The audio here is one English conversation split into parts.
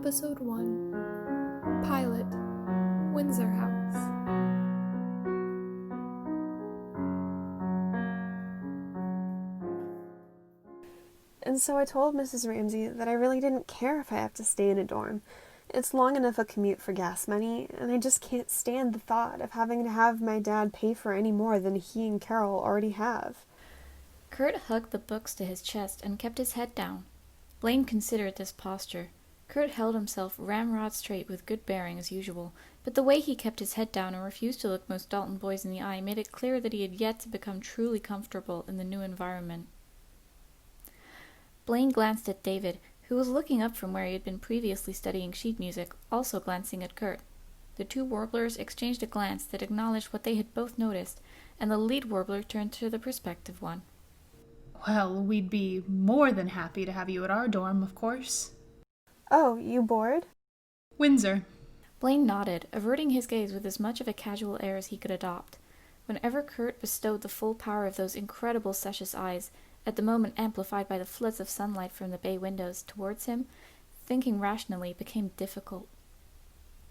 Episode 1 Pilot Windsor House. And so I told Mrs. Ramsey that I really didn't care if I have to stay in a dorm. It's long enough a commute for gas money, and I just can't stand the thought of having to have my dad pay for any more than he and Carol already have. Kurt hugged the books to his chest and kept his head down. Blaine considered this posture. Kurt held himself ramrod straight with good bearing as usual, but the way he kept his head down and refused to look most Dalton boys in the eye made it clear that he had yet to become truly comfortable in the new environment. Blaine glanced at David, who was looking up from where he had been previously studying sheet music, also glancing at Kurt. The two warblers exchanged a glance that acknowledged what they had both noticed, and the lead warbler turned to the prospective one. Well, we'd be more than happy to have you at our dorm, of course. Oh, you bored? Windsor. Blaine nodded, averting his gaze with as much of a casual air as he could adopt. Whenever Kurt bestowed the full power of those incredible Seshes eyes, at the moment amplified by the floods of sunlight from the bay windows, towards him, thinking rationally became difficult.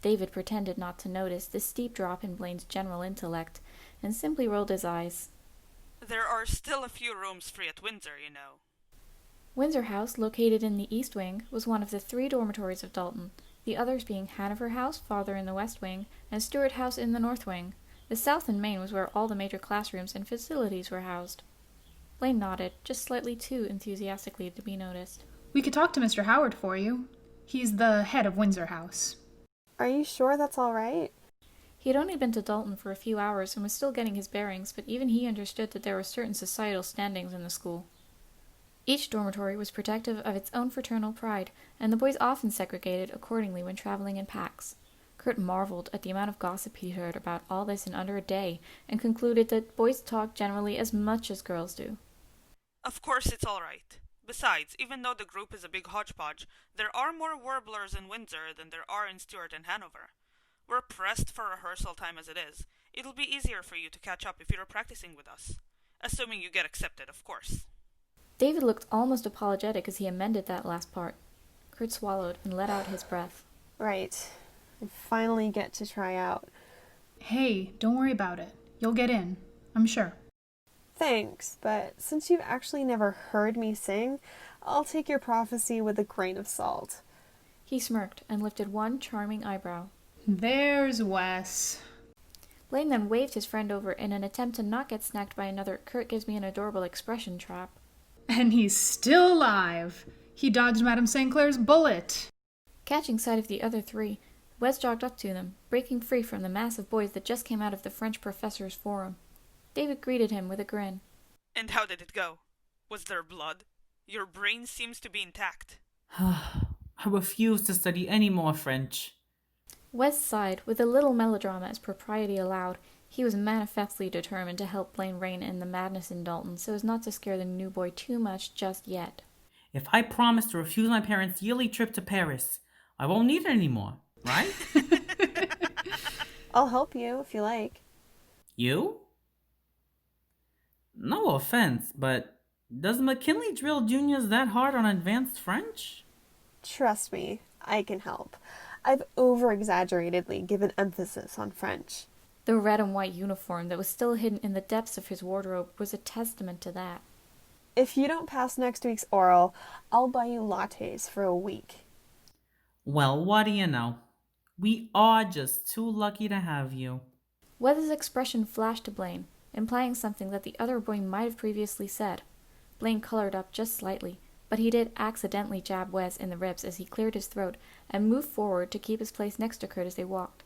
David pretended not to notice this steep drop in Blaine's general intellect, and simply rolled his eyes. There are still a few rooms free at Windsor, you know. Windsor House, located in the East Wing, was one of the 3 dormitories of Dalton, the others being Hanover House, farther in the West Wing, and Stewart House in the North Wing. The South and Main was where all the major classrooms and facilities were housed. Blaine nodded, just slightly too enthusiastically to be noticed. We could talk to Mr. Howard for you. He's the head of Windsor House. Are you sure that's all right? He had only been to Dalton for a few hours and was still getting his bearings, but even he understood that there were certain societal standings in the school. Each dormitory was protective of its own fraternal pride, and the boys often segregated accordingly when traveling in packs. Kurt marveled at the amount of gossip he heard about all this in under a day, and concluded that boys talk generally as much as girls do. Of course it's all right. Besides, even though the group is a big hodgepodge, there are more warblers in Windsor than there are in Stewart and Hanover. We're pressed for rehearsal time as it is. It'll be easier for you to catch up if you're practicing with us. Assuming you get accepted, of course. David looked almost apologetic as he amended that last part. Kurt swallowed and let out his breath. Right. I finally get to try out. Hey, don't worry about it. You'll get in, I'm sure. Thanks, but since you've actually never heard me sing, I'll take your prophecy with a grain of salt. He smirked and lifted one charming eyebrow. There's Wes. Blaine then waved his friend over in an attempt to not get snagged by another Kurt gives me an adorable expression trap. And he's still alive. He dodged Madame St. Clair's bullet. Catching sight of the other 3, Wes jogged up to them, breaking free from the mass of boys that just came out of the French professor's forum. David greeted him with a grin. And how did it go? Was there blood? Your brain seems to be intact. I refuse to study any more French. Wes sighed, with a little melodrama as propriety allowed. He was manifestly determined to help Blaine rein in the madness in Dalton so as not to scare the new boy too much just yet. If I promise to refuse my parents' yearly trip to Paris, I won't need it anymore, right? I'll help you if you like. You? No offense, but does McKinley drill juniors that hard on advanced French? Trust me, I can help. I've over-exaggeratedly given emphasis on French. The red and white uniform that was still hidden in the depths of his wardrobe was a testament to that. If you don't pass next week's oral, I'll buy you lattes for a week. Well, what do you know? We are just too lucky to have you. Wes's expression flashed to Blaine, implying something that the other boy might have previously said. Blaine colored up just slightly, but he did accidentally jab Wes in the ribs as he cleared his throat and moved forward to keep his place next to Kurt as they walked.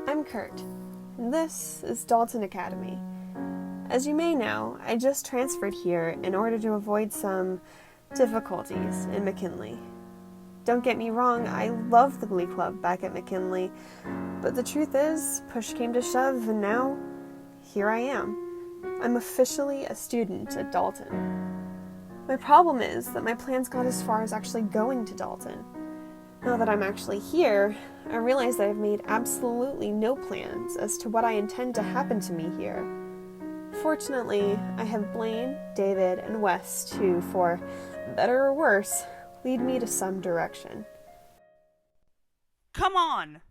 I'm Kurt, and this is Dalton Academy. As you may know, I just transferred here in order to avoid some difficulties in McKinley. Don't get me wrong, I love the Glee Club back at McKinley, but the truth is, push came to shove, and now, here I am. I'm officially a student at Dalton. My problem is that my plans got as far as actually going to Dalton. Now that I'm actually here, I realize that I've made absolutely no plans as to what I intend to happen to me here. Fortunately, I have Blaine, David, and Wes to, for better or worse, lead me to some direction. Come on!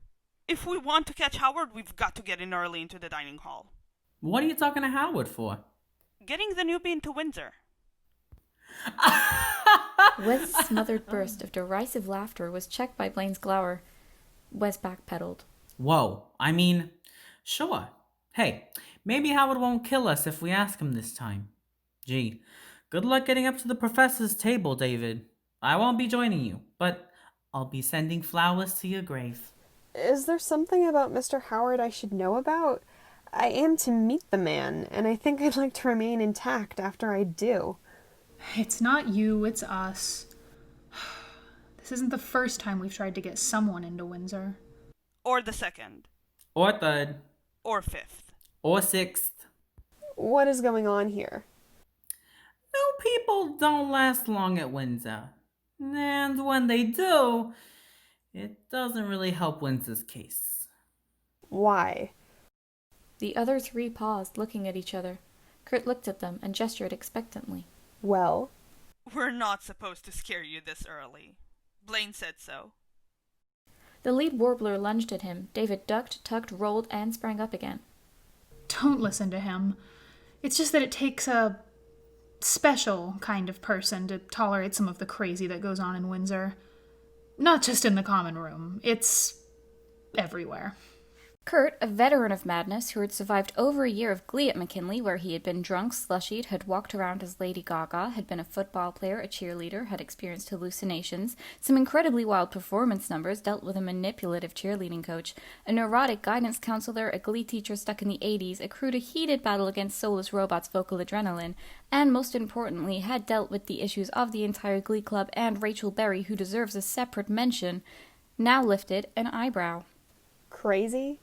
If we want to catch Howard, we've got to get in early into the dining hall. What are you talking to Howard for? Getting the newbie into Windsor. Wes's smothered burst of derisive laughter was checked by Blaine's glower. Wes backpedaled. Whoa, sure. Hey, maybe Howard won't kill us if we ask him this time. Gee, good luck getting up to the professor's table, David. I won't be joining you, but I'll be sending flowers to your grave. Is there something about Mr. Howard I should know about? I am to meet the man, and I think I'd like to remain intact after I do. It's not you, it's us. This isn't the first time we've tried to get someone into Windsor. Or the second. Or third. Or fifth. Or sixth. What is going on here? New people don't last long at Windsor. And when they do, it doesn't really help Windsor's case. Why? The other three paused, looking at each other. Kurt looked at them and gestured expectantly. Well? We're not supposed to scare you this early. Blaine said so. The lead warbler lunged at him. David ducked, tucked, rolled, and sprang up again. Don't listen to him. It's just that it takes a special kind of person to tolerate some of the crazy that goes on in Windsor. Not just in the common room. It's everywhere. Kurt, a veteran of madness who had survived over a year of glee at McKinley, where he had been drunk, slushied, had walked around as Lady Gaga, had been a football player, a cheerleader, had experienced hallucinations, some incredibly wild performance numbers, dealt with a manipulative cheerleading coach, a neurotic guidance counselor, a glee teacher stuck in the 80s, accrued a heated battle against soulless robots' vocal adrenaline, and most importantly, had dealt with the issues of the entire glee club and Rachel Berry, who deserves a separate mention, now lifted an eyebrow. Crazy?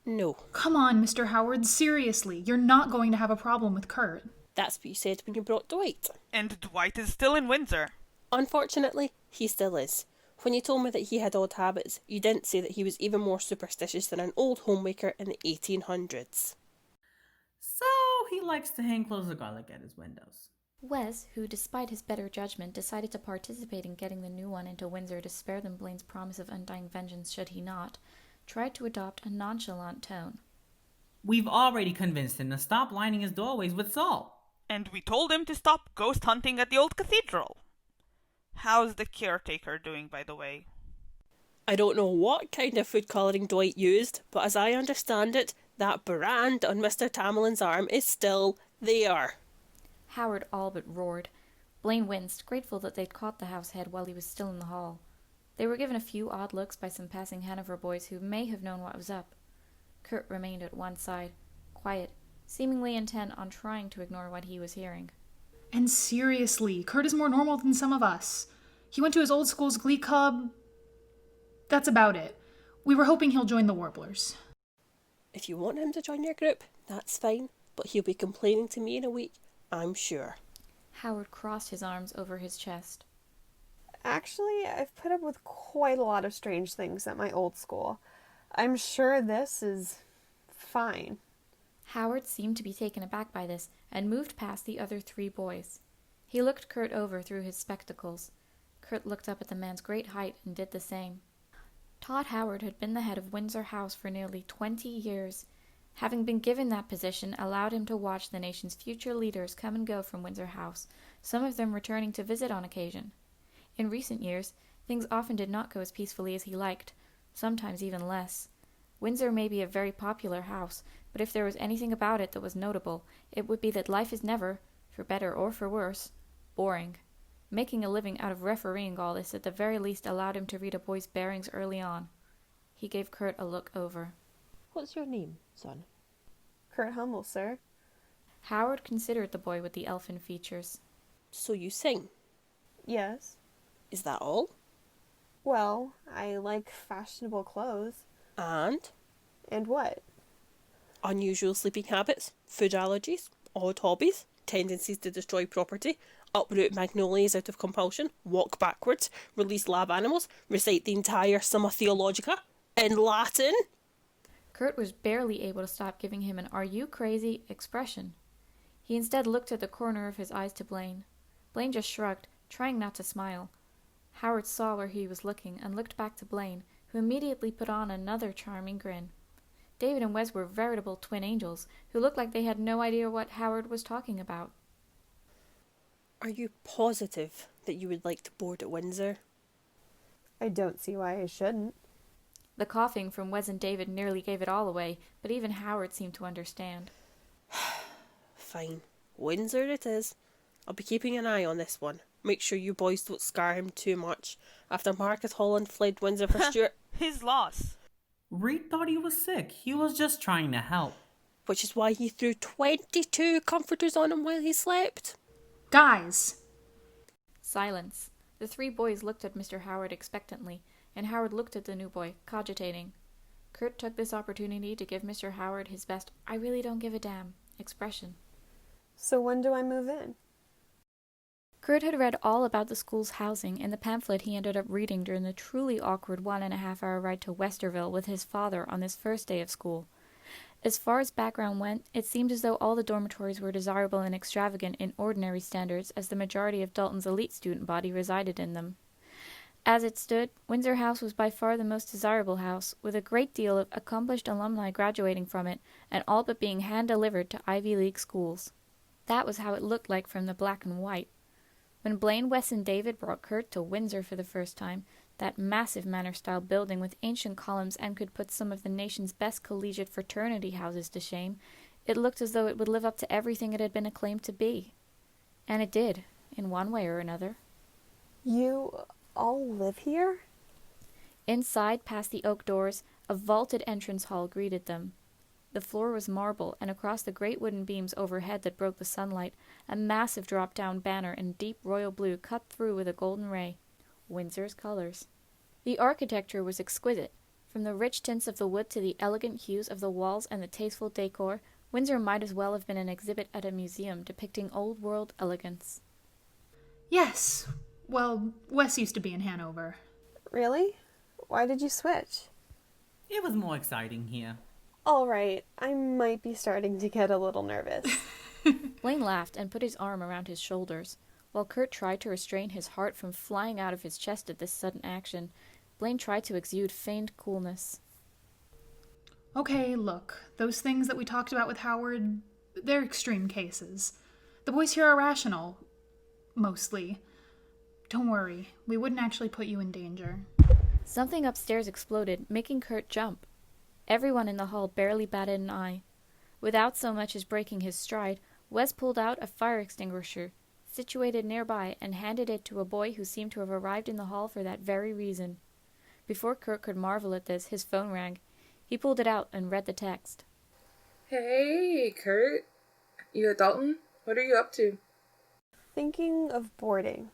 No. Come on, Mr. Howard, seriously. You're not going to have a problem with Kurt. That's what you said when you brought Dwight. And Dwight is still in Windsor. Unfortunately, he still is. When you told me that he had odd habits, you didn't say that he was even more superstitious than an old homemaker in the 1800s. So he likes to hang cloves of garlic at his windows. Wes, who, despite his better judgment, decided to participate in getting the new one into Windsor to spare them Blaine's promise of undying vengeance should he not, tried to adopt a nonchalant tone. We've already convinced him to stop lining his doorways with salt. And we told him to stop ghost hunting at the old cathedral. How's the caretaker doing, by the way? I don't know what kind of food colouring Dwight used, but as I understand it, that brand on Mr. Tamerlane's arm is still there. Howard all but roared. Blaine winced, grateful that they'd caught the house head while he was still in the hall. They were given a few odd looks by some passing Hanover boys who may have known what was up. Kurt remained at one side, quiet, seemingly intent on trying to ignore what he was hearing. And seriously, Kurt is more normal than some of us. He went to his old school's glee club. That's about it. We were hoping he'll join the Warblers. If you want him to join your group, that's fine, but he'll be complaining to me in a week, I'm sure. Howard crossed his arms over his chest. Actually, I've put up with quite a lot of strange things at my old school. I'm sure this is fine. Howard seemed to be taken aback by this and moved past the other three boys. He looked Kurt over through his spectacles. Kurt looked up at the man's great height and did the same. Todd Howard had been the head of Windsor House for nearly 20 years. Having been given that position allowed him to watch the nation's future leaders come and go from Windsor House, some of them returning to visit on occasion. In recent years, things often did not go as peacefully as he liked, sometimes even less. Windsor may be a very popular house, but if there was anything about it that was notable, it would be that life is never, for better or for worse, boring. Making a living out of refereeing all this at the very least allowed him to read a boy's bearings early on. He gave Kurt a look over. What's your name, son? Kurt Hummel, sir. Howard considered the boy with the elfin features. So you sing. Yes. Is that all? Well, I like fashionable clothes. And? And what? Unusual sleeping habits, food allergies, odd hobbies, tendencies to destroy property, uproot magnolias out of compulsion, walk backwards, release lab animals, recite the entire Summa Theologica in Latin. Kurt was barely able to stop giving him an "Are you crazy?" expression. He instead looked at the corner of his eyes to Blaine. Blaine just shrugged, trying not to smile. Howard saw where he was looking and looked back to Blaine, who immediately put on another charming grin. David and Wes were veritable twin angels, who looked like they had no idea what Howard was talking about. Are you positive that you would like to board at Windsor? I don't see why I shouldn't. The coughing from Wes and David nearly gave it all away, but even Howard seemed to understand. Fine. Windsor it is. I'll be keeping an eye on this one. Make sure you boys don't scar him too much. After Marcus Holland fled Windsor for Stuart... His loss. Reed thought he was sick. He was just trying to help. Which is why he threw 22 comforters on him while he slept. Guys! Silence. The three boys looked at Mr. Howard expectantly, and Howard looked at the new boy, cogitating. Kurt took this opportunity to give Mr. Howard his best "I really don't give a damn" expression. So when do I move in? Kurt had read all about the school's housing in the pamphlet he ended up reading during the truly awkward 1.5-hour ride to Westerville with his father on this first day of school. As far as background went, it seemed as though all the dormitories were desirable and extravagant in ordinary standards, as the majority of Dalton's elite student body resided in them. As it stood, Windsor House was by far the most desirable house, with a great deal of accomplished alumni graduating from it, and all but being hand-delivered to Ivy League schools. That was how it looked like from the black and white. When Blaine, Wes, and David brought Kurt to Windsor for the first time, that massive manor-style building with ancient columns and could put some of the nation's best collegiate fraternity houses to shame, it looked as though it would live up to everything it had been acclaimed to be. And it did, in one way or another. You all live here? Inside, past the oak doors, a vaulted entrance hall greeted them. The floor was marble, and across the great wooden beams overhead that broke the sunlight, a massive drop-down banner in deep royal blue cut through with a golden ray. Windsor's colors. The architecture was exquisite. From the rich tints of the wood to the elegant hues of the walls and the tasteful decor, Windsor might as well have been an exhibit at a museum depicting old-world elegance. Yes. Well, Wes used to be in Hanover. Really? Why did you switch? It was more exciting here. All right, I might be starting to get a little nervous. Blaine laughed and put his arm around his shoulders. While Kurt tried to restrain his heart from flying out of his chest at this sudden action, Blaine tried to exude feigned coolness. Okay, look, those things that we talked about with Howard, they're extreme cases. The boys here are rational. Mostly. Don't worry, we wouldn't actually put you in danger. Something upstairs exploded, making Kurt jump. Everyone in the hall barely batted an eye. Without so much as breaking his stride, Wes pulled out a fire extinguisher, situated nearby, and handed it to a boy who seemed to have arrived in the hall for that very reason. Before Kurt could marvel at this, his phone rang. He pulled it out and read the text. Hey, Kurt. You at Dalton? What are you up to? Thinking of boarding.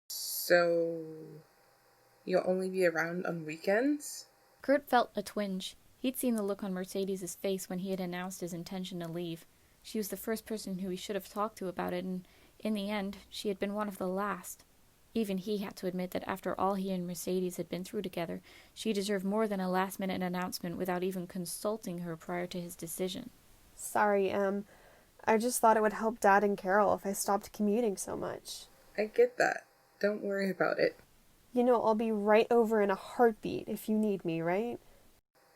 So, you'll only be around on weekends? Kurt felt a twinge. He'd seen the look on Mercedes's face when he had announced his intention to leave. She was the first person who he should have talked to about it, and in the end, she had been one of the last. Even he had to admit that after all he and Mercedes had been through together, she deserved more than a last-minute announcement without even consulting her prior to his decision. Sorry, Em. I just thought it would help Dad and Carol if I stopped commuting so much. I get that. Don't worry about it. You know, I'll be right over in a heartbeat if you need me, right?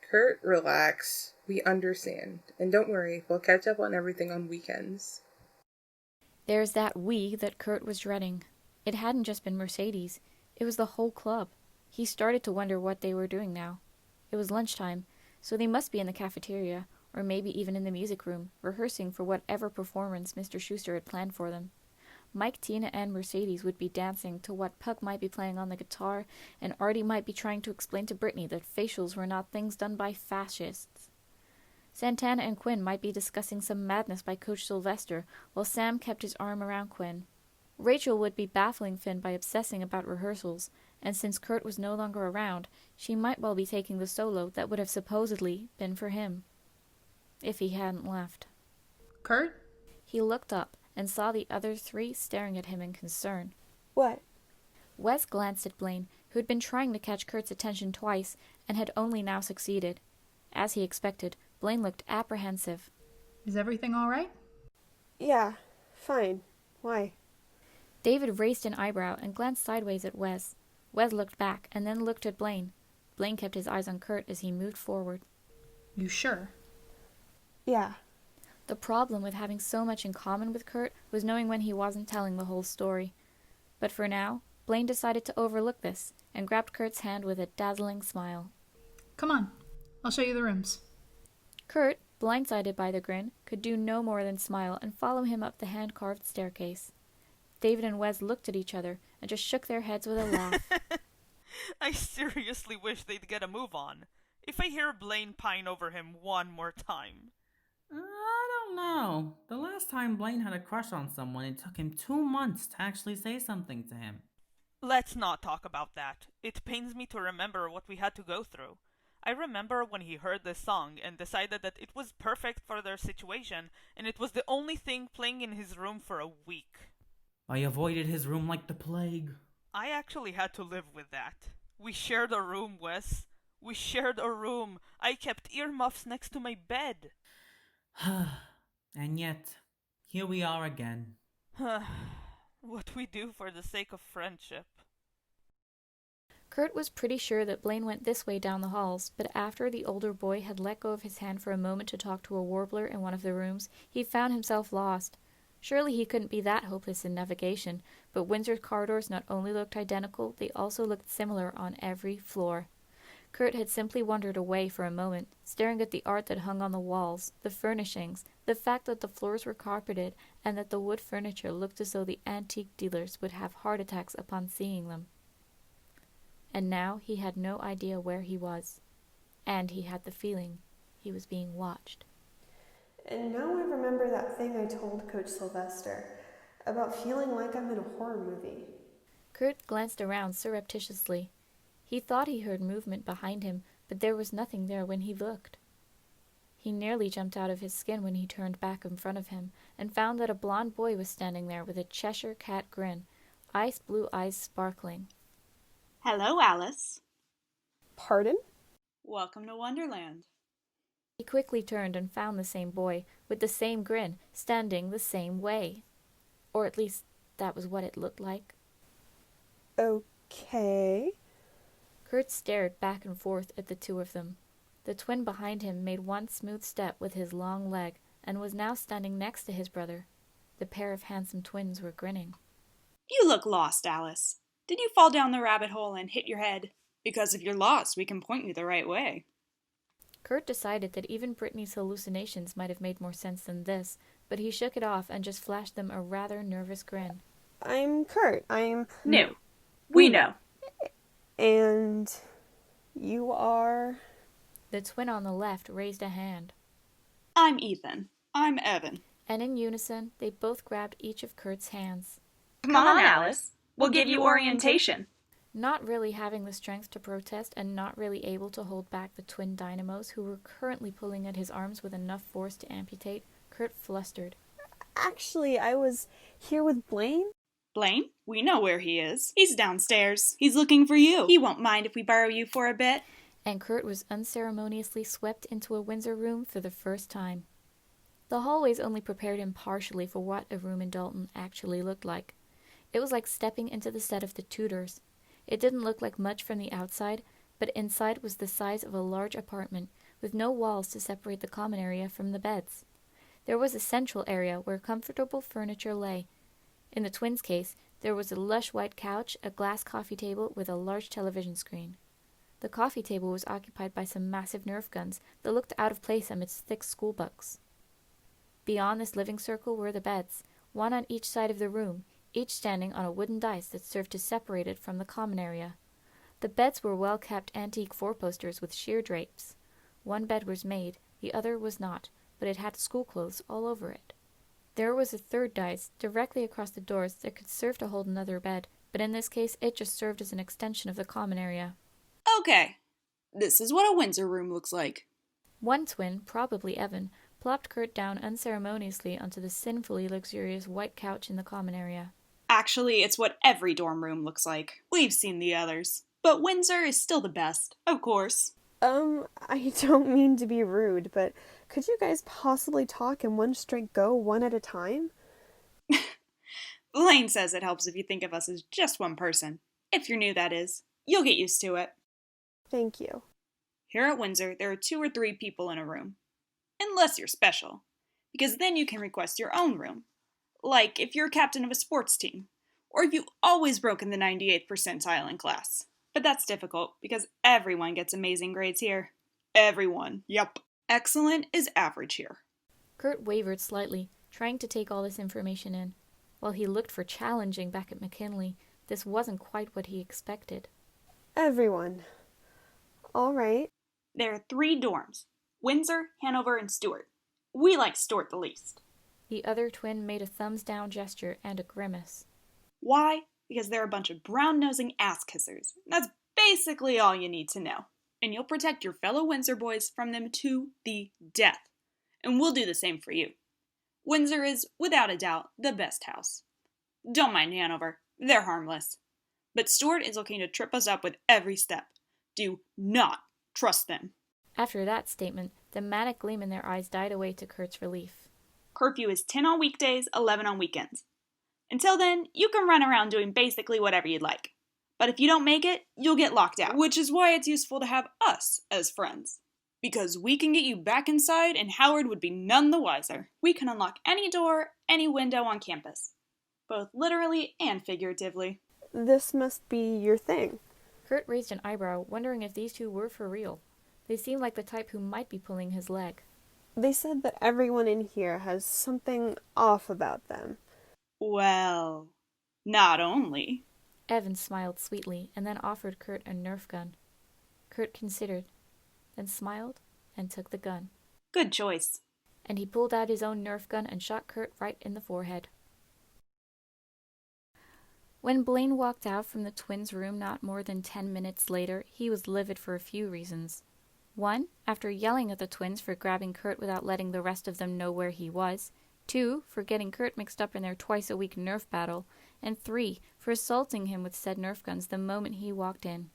Kurt, relax. We understand. And don't worry, we'll catch up on everything on weekends. There's that "we" that Kurt was dreading. It hadn't just been Mercedes. It was the whole club. He started to wonder what they were doing now. It was lunchtime, so they must be in the cafeteria, or maybe even in the music room, rehearsing for whatever performance Mr. Schuster had planned for them. Mike, Tina, and Mercedes would be dancing to what Puck might be playing on the guitar, and Artie might be trying to explain to Brittany that facials were not things done by fascists. Santana and Quinn might be discussing some madness by Coach Sylvester, while Sam kept his arm around Quinn. Rachel would be baffling Finn by obsessing about rehearsals, and since Kurt was no longer around, she might well be taking the solo that would have supposedly been for him. If he hadn't left. Kurt? He looked up and saw the other three staring at him in concern. What? Wes glanced at Blaine, who had been trying to catch Kurt's attention twice and had only now succeeded. As he expected, Blaine looked apprehensive. Is everything all right? Yeah, fine. Why? David raised an eyebrow and glanced sideways at Wes. Wes looked back and then looked at Blaine. Blaine kept his eyes on Kurt as he moved forward. You sure? Yeah. The problem with having so much in common with Kurt was knowing when he wasn't telling the whole story. But for now, Blaine decided to overlook this and grabbed Kurt's hand with a dazzling smile. Come on, I'll show you the rooms. Kurt, blindsided by the grin, could do no more than smile and follow him up the hand-carved staircase. David and Wes looked at each other and just shook their heads with a laugh. I seriously wish they'd get a move on. If I hear Blaine pine over him one more time. I don't know. The last time Blaine had a crush on someone, it took him 2 months to actually say something to him. Let's not talk about that. It pains me to remember what we had to go through. I remember when he heard this song and decided that it was perfect for their situation, and it was the only thing playing in his room for a week. I avoided his room like the plague. I actually had to live with that. We shared a room, Wes. We shared a room. I kept earmuffs next to my bed. And yet, here we are again. What we do for the sake of friendship. Kurt was pretty sure that Blaine went this way down the halls, but after the older boy had let go of his hand for a moment to talk to a warbler in one of the rooms, he found himself lost. Surely he couldn't be that hopeless in navigation, but Windsor's corridors not only looked identical, they also looked similar on every floor. Kurt had simply wandered away for a moment, staring at the art that hung on the walls, the furnishings, the fact that the floors were carpeted, and that the wood furniture looked as though the antique dealers would have heart attacks upon seeing them. And now he had no idea where he was, and he had the feeling he was being watched. And now I remember that thing I told Coach Sylvester about feeling like I'm in a horror movie. Kurt glanced around surreptitiously. He thought he heard movement behind him, but there was nothing there when he looked. He nearly jumped out of his skin when he turned back in front of him and found that a blond boy was standing there with a Cheshire cat grin, ice blue eyes sparkling. Hello, Alice. Pardon? Welcome to Wonderland. He quickly turned and found the same boy, with the same grin, standing the same way. Or at least, that was what it looked like. Okay. Kurt stared back and forth at the two of them. The twin behind him made one smooth step with his long leg, and was now standing next to his brother. The pair of handsome twins were grinning. You look lost, Alice. Did you fall down the rabbit hole and hit your head? Because if you're lost, we can point you the right way. Kurt decided that even Brittany's hallucinations might have made more sense than this, but he shook it off and just flashed them a rather nervous grin. I'm Kurt. I'm... No. We know. And... you are... The twin on the left raised a hand. I'm Ethan. I'm Evan. And in unison, they both grabbed each of Kurt's hands. Come on, Alice. We'll give you orientation. Not really having the strength to protest and not really able to hold back the twin dynamos who were currently pulling at his arms with enough force to amputate, Kurt flustered. Actually, I was here with Blaine. Blaine? We know where he is. He's downstairs. He's looking for you. He won't mind if we borrow you for a bit. And Kurt was unceremoniously swept into a Windsor room for the first time. The hallways only prepared him partially for what a room in Dalton actually looked like. It was like stepping into the set of The Tudors. It didn't look like much from the outside, but inside was the size of a large apartment, with no walls to separate the common area from the beds. There was a central area where comfortable furniture lay. In the twins' case, there was a lush white couch, a glass coffee table with a large television screen. The coffee table was occupied by some massive Nerf guns that looked out of place amidst thick school books. Beyond this living circle were the beds, one on each side of the room, each standing on a wooden dais that served to separate it from the common area. The beds were well-kept antique four-posters with sheer drapes. One bed was made, the other was not, but it had school clothes all over it. There was a third dais, directly across the doors, that could serve to hold another bed, but in this case it just served as an extension of the common area. Okay. This is what a Windsor room looks like. One twin, probably Evan, plopped Kurt down unceremoniously onto the sinfully luxurious white couch in the common area. Actually, it's what every dorm room looks like. We've seen the others. But Windsor is still the best, of course. I don't mean to be rude, but could you guys possibly talk in one straight go, one at a time? Elaine says it helps if you think of us as just one person. If you're new, that is. You'll get used to it. Thank you. Here at Windsor, there are 2 or 3 people in a room. Unless you're special. Because then you can request your own room. Like if you're a captain of a sports team. Or if you've always broken the 98th percentile in class. But that's difficult, because everyone gets amazing grades here. Everyone. Yup. Excellent is average here. Kurt wavered slightly, trying to take all this information in. While he looked for challenging back at McKinley, this wasn't quite what he expected. Everyone. All right. There are 3 dorms. Windsor, Hanover, and Stewart. We like Stewart the least. The other twin made a thumbs-down gesture and a grimace. Why? Because they're a bunch of brown-nosing ass-kissers. That's basically all you need to know. And you'll protect your fellow Windsor boys from them to the death. And we'll do the same for you. Windsor is, without a doubt, the best house. Don't mind Hanover. They're harmless. But Stewart is looking to trip us up with every step. Do not trust them. After that statement, the manic gleam in their eyes died away to Kurt's relief. Curfew is 10 on weekdays, 11 on weekends. Until then, you can run around doing basically whatever you'd like. But if you don't make it, you'll get locked out. Which is why it's useful to have us as friends. Because we can get you back inside and Howard would be none the wiser. We can unlock any door, any window on campus. Both literally and figuratively. This must be your thing. Kurt raised an eyebrow, wondering if these 2 were for real. They seemed like the type who might be pulling his leg. They said that everyone in here has something off about them. Well, not only. Evan smiled sweetly and then offered Kurt a Nerf gun. Kurt considered, then smiled and took the gun. Good choice. And he pulled out his own Nerf gun and shot Kurt right in the forehead. When Blaine walked out from the twins' room not more than 10 minutes later, he was livid for a few reasons. 1, after yelling at the twins for grabbing Kurt without letting the rest of them know where he was. 2, for getting Kurt mixed up in their twice-a-week Nerf battle. And 3, for assaulting him with said Nerf guns the moment he walked in.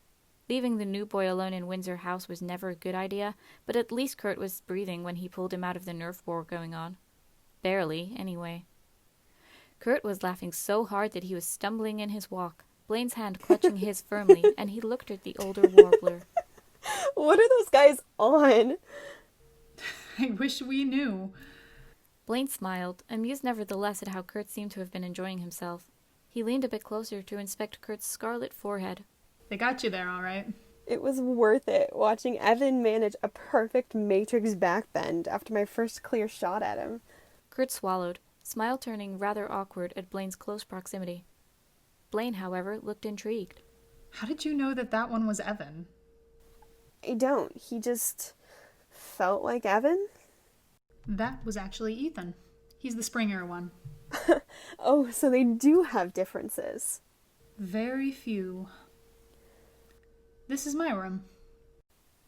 Leaving the new boy alone in Windsor House was never a good idea, but at least Kurt was breathing when he pulled him out of the Nerf war going on. Barely, anyway. Kurt was laughing so hard that he was stumbling in his walk, Blaine's hand clutching his firmly, and he looked at the older warbler. What are those guys on? I wish we knew. Blaine smiled, amused nevertheless at how Kurt seemed to have been enjoying himself. He leaned a bit closer to inspect Kurt's scarlet forehead. They got you there, all right. It was worth it watching Evan manage a perfect Matrix backbend after my first clear shot at him. Kurt swallowed, smile turning rather awkward at Blaine's close proximity. Blaine, however, looked intrigued. How did you know that that one was Evan? I don't. He just felt like Evan. That was actually Ethan. He's the Springer one. Oh, so they do have differences. Very few. This is my room.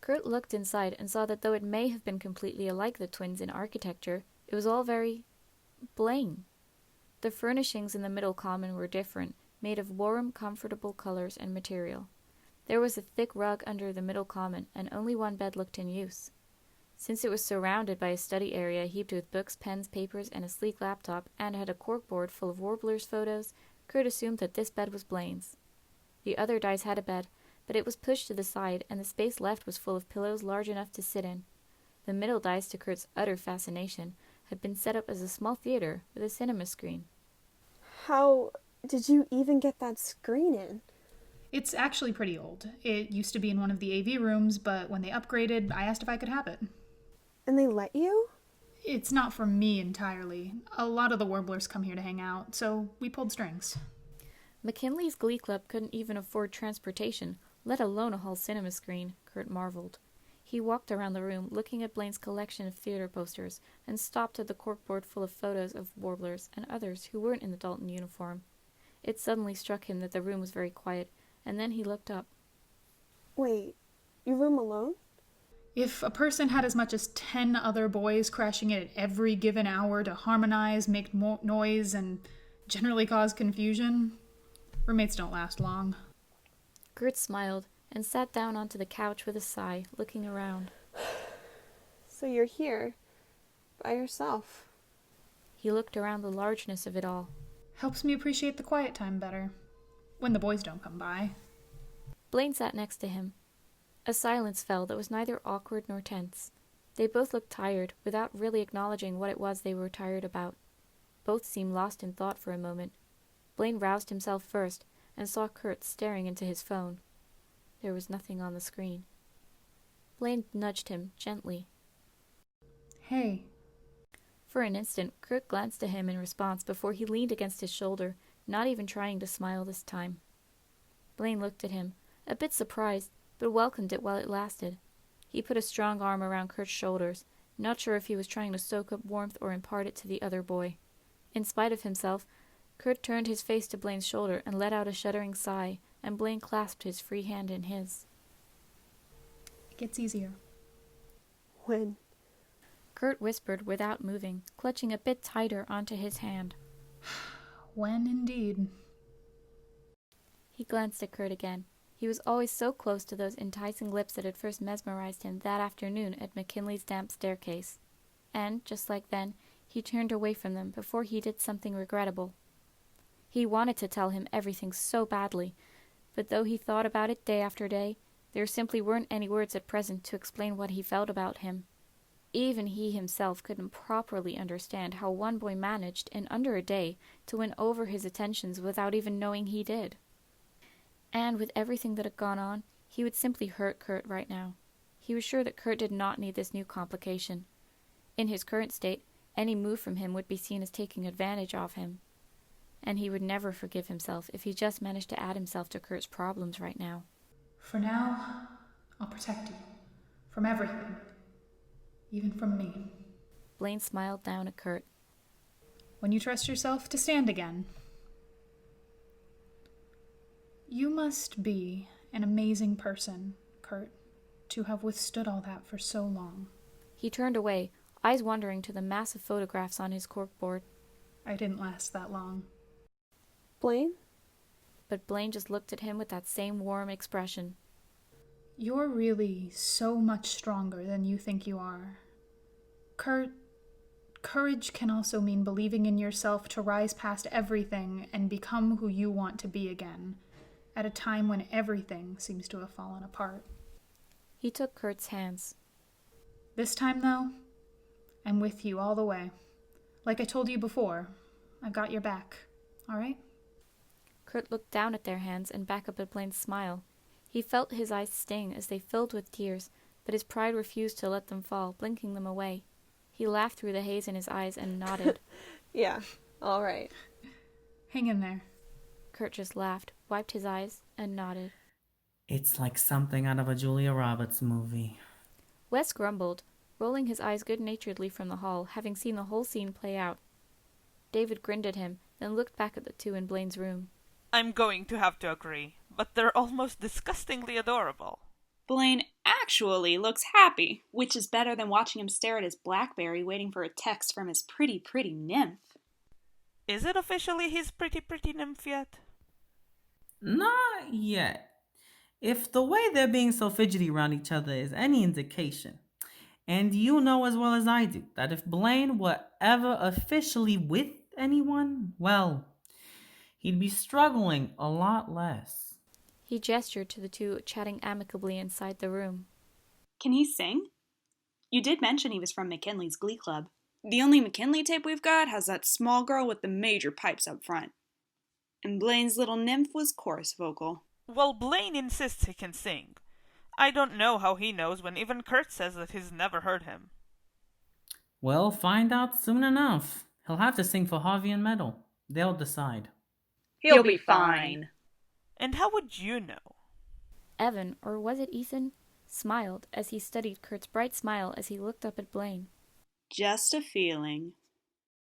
Kurt looked inside and saw that though it may have been completely alike the twins in architecture, it was all very Blaine. The furnishings in the middle common were different, made of warm, comfortable colors and material. There was a thick rug under the middle common, and only one bed looked in use. Since it was surrounded by a study area heaped with books, pens, papers, and a sleek laptop, and had a corkboard full of warblers' photos, Kurt assumed that this bed was Blaine's. The other dice had a bed, but it was pushed to the side, and the space left was full of pillows large enough to sit in. The middle dice, to Kurt's utter fascination, had been set up as a small theater with a cinema screen. How did you even get that screen in? It's actually pretty old. It used to be in one of the AV rooms, but when they upgraded, I asked if I could have it. And they let you? It's not for me entirely. A lot of the warblers come here to hang out, so we pulled strings. McKinley's Glee Club couldn't even afford transportation, let alone a hall cinema screen, Kurt marveled. He walked around the room, looking at Blaine's collection of theater posters, and stopped at the corkboard full of photos of warblers and others who weren't in the Dalton uniform. It suddenly struck him that the room was very quiet, and then he looked up. Wait, your room alone? If a person had as much as 10 other boys crashing in at every given hour to harmonize, make noise, and generally cause confusion, roommates don't last long. Kurt smiled and sat down onto the couch with a sigh, looking around. So you're here, by yourself. He looked around the largeness of it all. Helps me appreciate the quiet time better, when the boys don't come by. Blaine sat next to him. A silence fell that was neither awkward nor tense. They both looked tired, without really acknowledging what it was they were tired about. Both seemed lost in thought for a moment. Blaine roused himself first, and saw Kurt staring into his phone. There was nothing on the screen. Blaine nudged him gently. Hey. For an instant, Kurt glanced at him in response before he leaned against his shoulder, not even trying to smile this time. Blaine looked at him, a bit surprised, but welcomed it while it lasted. He put a strong arm around Kurt's shoulders, not sure if he was trying to soak up warmth or impart it to the other boy. In spite of himself, Kurt turned his face to Blaine's shoulder and let out a shuddering sigh, and Blaine clasped his free hand in his. It gets easier. When? Kurt whispered without moving, clutching a bit tighter onto his hand. When indeed. He glanced at Kurt again. He was always so close to those enticing lips that had first mesmerized him that afternoon at McKinley's damp staircase. And, just like then, he turned away from them before he did something regrettable. He wanted to tell him everything so badly, but though he thought about it day after day, there simply weren't any words at present to explain what he felt about him. Even he himself couldn't properly understand how one boy managed, in under a day, to win over his attentions without even knowing he did. And with everything that had gone on, he would simply hurt Kurt right now. He was sure that Kurt did not need this new complication. In his current state, any move from him would be seen as taking advantage of him. And he would never forgive himself if he just managed to add himself to Kurt's problems right now. For now, I'll protect you. From everything. Even from me. Blaine smiled down at Kurt. When you trust yourself to stand again. You must be an amazing person, Kurt, to have withstood all that for so long. He turned away, eyes wandering to the massive photographs on his corkboard. I didn't last that long. Blaine? But Blaine just looked at him with that same warm expression. You're really so much stronger than you think you are. Kurt, courage can also mean believing in yourself to rise past everything and become who you want to be again, at a time when everything seems to have fallen apart. He took Kurt's hands. This time, though, I'm with you all the way. Like I told you before, I've got your back, all right? Kurt looked down at their hands and back up at Blaine's smile. He felt his eyes sting as they filled with tears, but his pride refused to let them fall, blinking them away. He laughed through the haze in his eyes and nodded. Yeah, all right. Hang in there. Kurt just laughed, wiped his eyes, and nodded. It's like something out of a Julia Roberts movie. Wes grumbled, rolling his eyes good-naturedly from the hall, having seen the whole scene play out. David grinned at him, then looked back at the two in Blaine's room. I'm going to have to agree, but they're almost disgustingly adorable. Blaine actually looks happy, which is better than watching him stare at his BlackBerry waiting for a text from his pretty nymph. Is it officially his pretty nymph yet? Not yet. If the way they're being so fidgety around each other is any indication, and you know as well as I do that if Blaine were ever officially with anyone, well, he'd be struggling a lot less. He gestured to the two chatting amicably inside the room. Can he sing? You did mention he was from McKinley's Glee Club. The only McKinley tape we've got has that small girl with the major pipes up front. And Blaine's little nymph was chorus vocal. Well, Blaine insists he can sing. I don't know how he knows when even Kurt says that he's never heard him. We'll find out soon enough. He'll have to sing for Harvey and Meadow. They'll decide. He'll be fine. And how would you know? Evan, or was it Ethan, smiled as he studied Kurt's bright smile as he looked up at Blaine. Just a feeling.